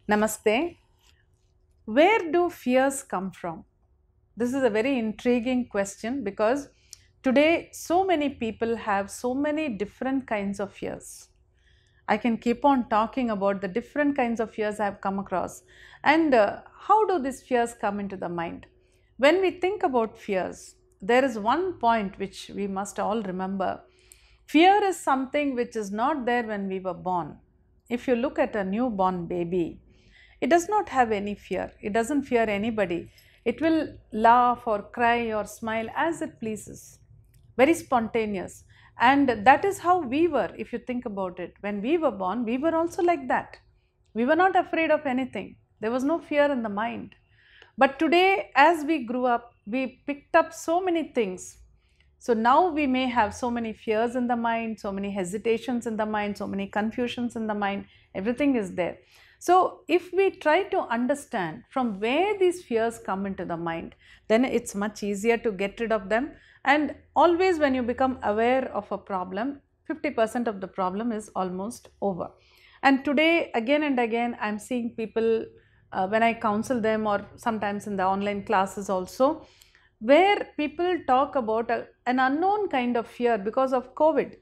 Namaste. Where do fears come from? This is a very intriguing question because today so many people have so many different kinds of fears. I can keep on talking about the different kinds of fears I have come across and how do these fears come into the mind. When we think about fears, there is one point which we must all remember. Fear is something which is not there when we were born. If you look at a newborn baby, it does not have any fear. It doesn't fear anybody. It will laugh or cry or smile as it pleases. Very spontaneous. And that is how we were, if you think about it. When we were born, we were also like that. We were not afraid of anything. There was no fear in the mind. But today, as we grew up, we picked up so many things. So now we may have so many fears in the mind, so many hesitations in the mind, so many confusions in the mind. Everything is there. So if we try to understand from where these fears come into the mind, then it's much easier to get rid of them. And always when you become aware of a problem, 50% of the problem is almost over. And today, again and again, I'm seeing people when I counsel them or sometimes in the online classes also, where people talk about an unknown kind of fear because of COVID,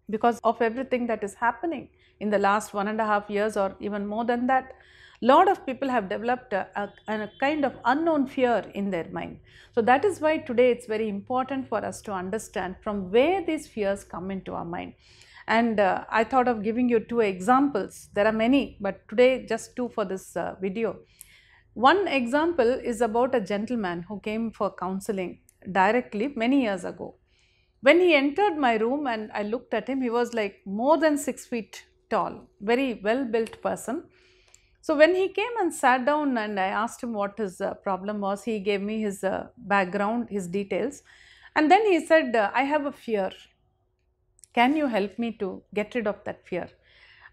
because of everything that is happening in the last 1.5 years or even more than that. Lot of people have developed a kind of unknown fear in their mind. So that is why today it's very important for us to understand from where these fears come into our mind. And I thought of giving you two examples. There are many, but today just two for this video. One example is about a gentleman who came for counseling directly many years ago. When he entered my room and I looked at him, he was like more than 6 feet tall, very well built person. So when he came and sat down and I asked him what his problem was, he gave me his background, his details. And then he said, I have a fear. Can you help me to get rid of that fear?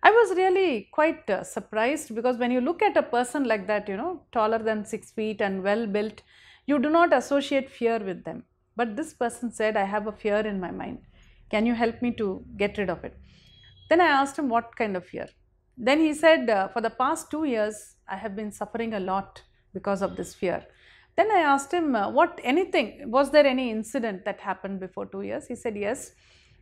I was really quite surprised because when you look at a person like that, taller than 6 feet and well built, you do not associate fear with them. But this person said, I have a fear in my mind. Can you help me to get rid of it? Then I asked him what kind of fear. Then he said, for the past 2 years, I have been suffering a lot because of this fear. Then I asked him, was there any incident that happened before 2 years? He said, yes.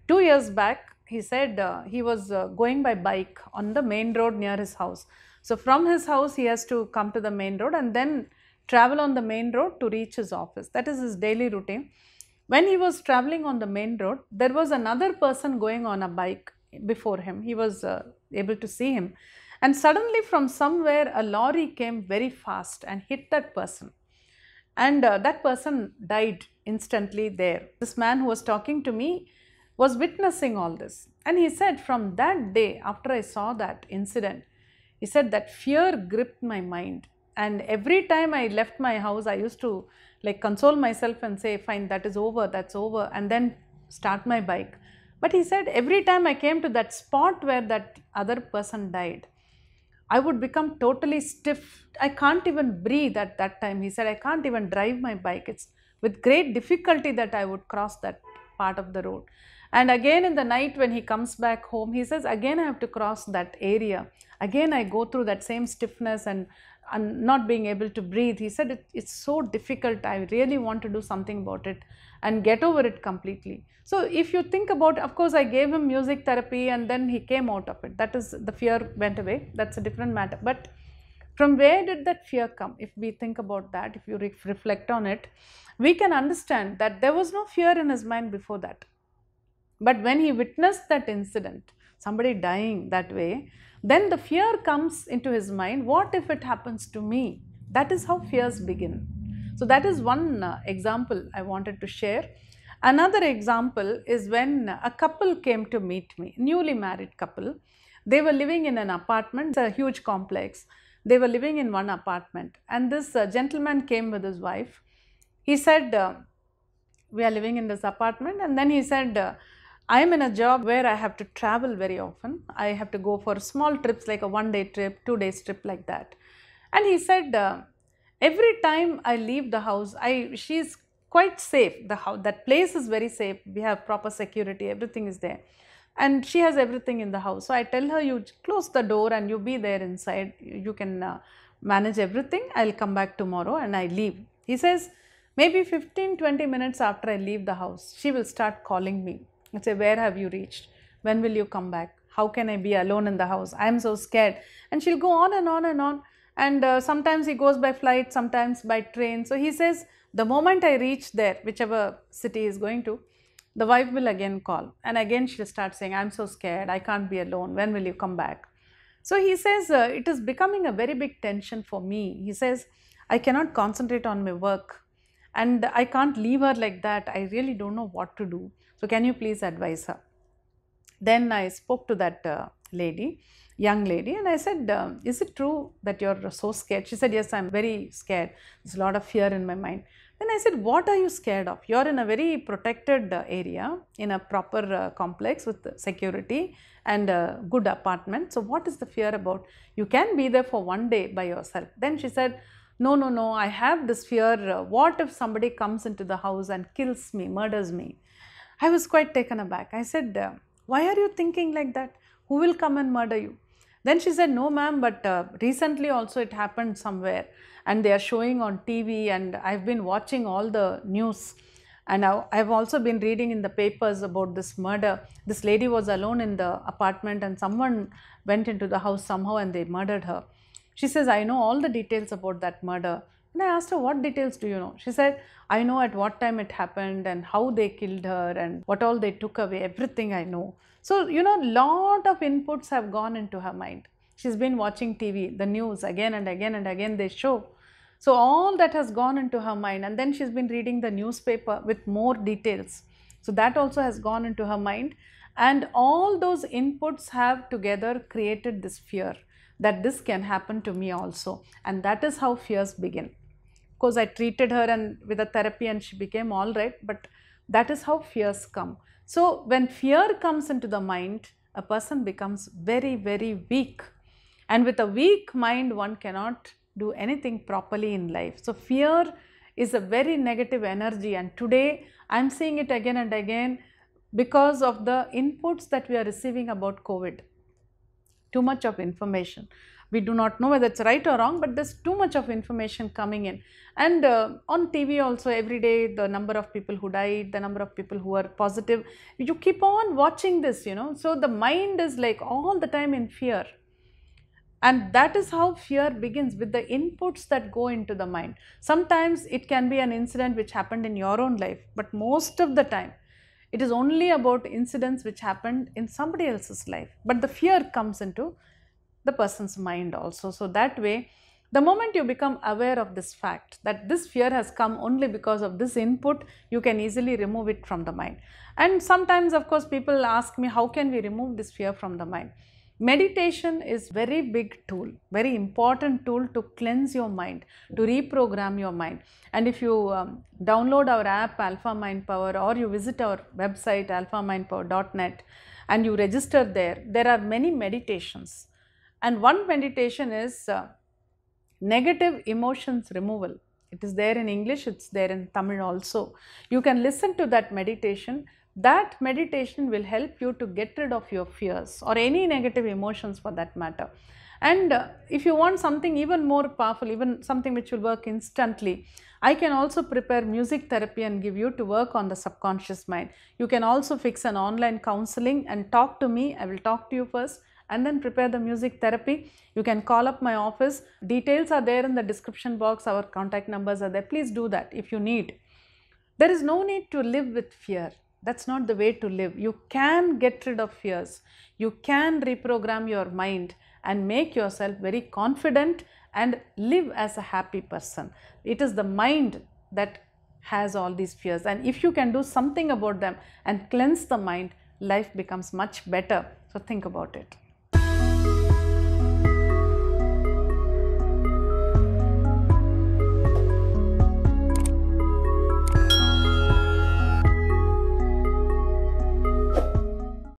2 years back, he said he was going by bike on the main road near his house. So from his house, he has to come to the main road and then travel on the main road to reach his office. That is his daily routine. When he was traveling on the main road, there was another person going on a bike before him. He was able to see him. And suddenly from somewhere, a lorry came very fast and hit that person. And that person died instantly there. This man who was talking to me was witnessing all this. And he said, from that day, after I saw that incident, he said that fear gripped my mind. And every time I left my house, I used to console myself and say, fine, that is over, that's over, and then start my bike. But he said, every time I came to that spot where that other person died, I would become totally stiff. I can't even breathe at that time. He said, I can't even drive my bike. It's with great difficulty that I would cross that part of the road. And again in the night when he comes back home, he says, again I have to cross that area. Again I go through that same stiffness and not being able to breathe. He said, it's so difficult. I really want to do something about it and get over it completely. So if you think about, of course, I gave him music therapy and then he came out of it. That is, the fear went away. That's a different matter. But from where did that fear come? If we think about that, if you reflect on it, we can understand that there was no fear in his mind before that. But when he witnessed that incident, somebody dying that way, then the fear comes into his mind, what if it happens to me? That is how fears begin. So that is one example I wanted to share. Another example is when a couple came to meet me, newly married couple. They were living in an apartment, a huge complex. They were living in one apartment and this gentleman came with his wife. He said, we are living in this apartment, and then he said, I am in a job where I have to travel very often. I have to go for small trips like a 1-day trip, 2-day trip like that. And he said, every time I leave the house, she's quite safe. That place is very safe. We have proper security. Everything is there. and she has everything in the house. So I tell her, you close the door and you be there inside, you can manage everything, I'll come back tomorrow, and I leave. He says, maybe 15-20 minutes after I leave the house, she will start calling me and say, where have you reached? When will you come back? How can I be alone in the house? I am so scared. And she'll go on and on and on. And sometimes he goes by flight, sometimes by train. So he says, the moment I reach there, whichever city he is going to, the wife will again call. And again she'll start saying, I'm so scared, I can't be alone. When will you come back? So he says, it is becoming a very big tension for me. He says, I cannot concentrate on my work and I can't leave her like that. I really don't know what to do. So can you please advise her? Then I spoke to that young lady, and I said, is it true that you're so scared? She said, yes, I'm very scared. There's a lot of fear in my mind. Then I said, what are you scared of? You're in a very protected area, in a proper complex with security and a good apartment. So what is the fear about? You can be there for one day by yourself. Then she said, no, I have this fear. What if somebody comes into the house and kills me, murders me? I was quite taken aback. I said, why are you thinking like that? Who will come and murder you? Then she said, no ma'am, but recently also it happened somewhere and they are showing on TV, and I've been watching all the news, and I've also been reading in the papers about this murder. This lady was alone in the apartment and someone went into the house somehow and they murdered her. She says, I know all the details about that murder. And I asked her, what details do you know? She said, I know at what time it happened and how they killed her and what all they took away, everything I know. So, lot of inputs have gone into her mind. She's been watching TV, the news again and again and again they show. So all that has gone into her mind, and then she's been reading the newspaper with more details. So that also has gone into her mind, and all those inputs have together created this fear that this can happen to me also, and that is how fears begin. Of course, I treated her and with a therapy and she became all right, but that is how fears come. So when fear comes into the mind, a person becomes very, very weak, and with a weak mind one cannot do anything properly in life. So fear is a very negative energy, and today I am seeing it again and again because of the inputs that we are receiving about COVID. Too much of information. We do not know whether it's right or wrong, but there's too much of information coming in. And on TV also every day, the number of people who died, the number of people who are positive, you keep on watching this, So the mind is like all the time in fear. And that is how fear begins, with the inputs that go into the mind. Sometimes it can be an incident which happened in your own life, but most of the time it is only about incidents which happened in somebody else's life. But the fear comes into the person's mind also. So that way, the moment you become aware of this fact that this fear has come only because of this input, you can easily remove it from the mind. And sometimes, of course, people ask me, how can we remove this fear from the mind? Meditation is very big tool, very important tool to cleanse your mind, to reprogram your mind. And if you download our app Alpha Mind Power, or you visit our website alphamindpower.net and you register there are many meditations. And one meditation is negative emotions removal. It is there in English, it's there in Tamil also. You can listen to that meditation. That meditation will help you to get rid of your fears or any negative emotions for that matter. And if you want something even more powerful, even something which will work instantly, I can also prepare music therapy and give you to work on the subconscious mind. You can also fix an online counseling and talk to me. I will talk to you first and then prepare the music therapy. You can call up my office. Details are there in the description box. Our contact numbers are there. Please do that if you need. There is no need to live with fear. That's not the way to live. You can get rid of fears. You can reprogram your mind and make yourself very confident and live as a happy person. It is the mind that has all these fears, and if you can do something about them and cleanse the mind, life becomes much better. So think about it.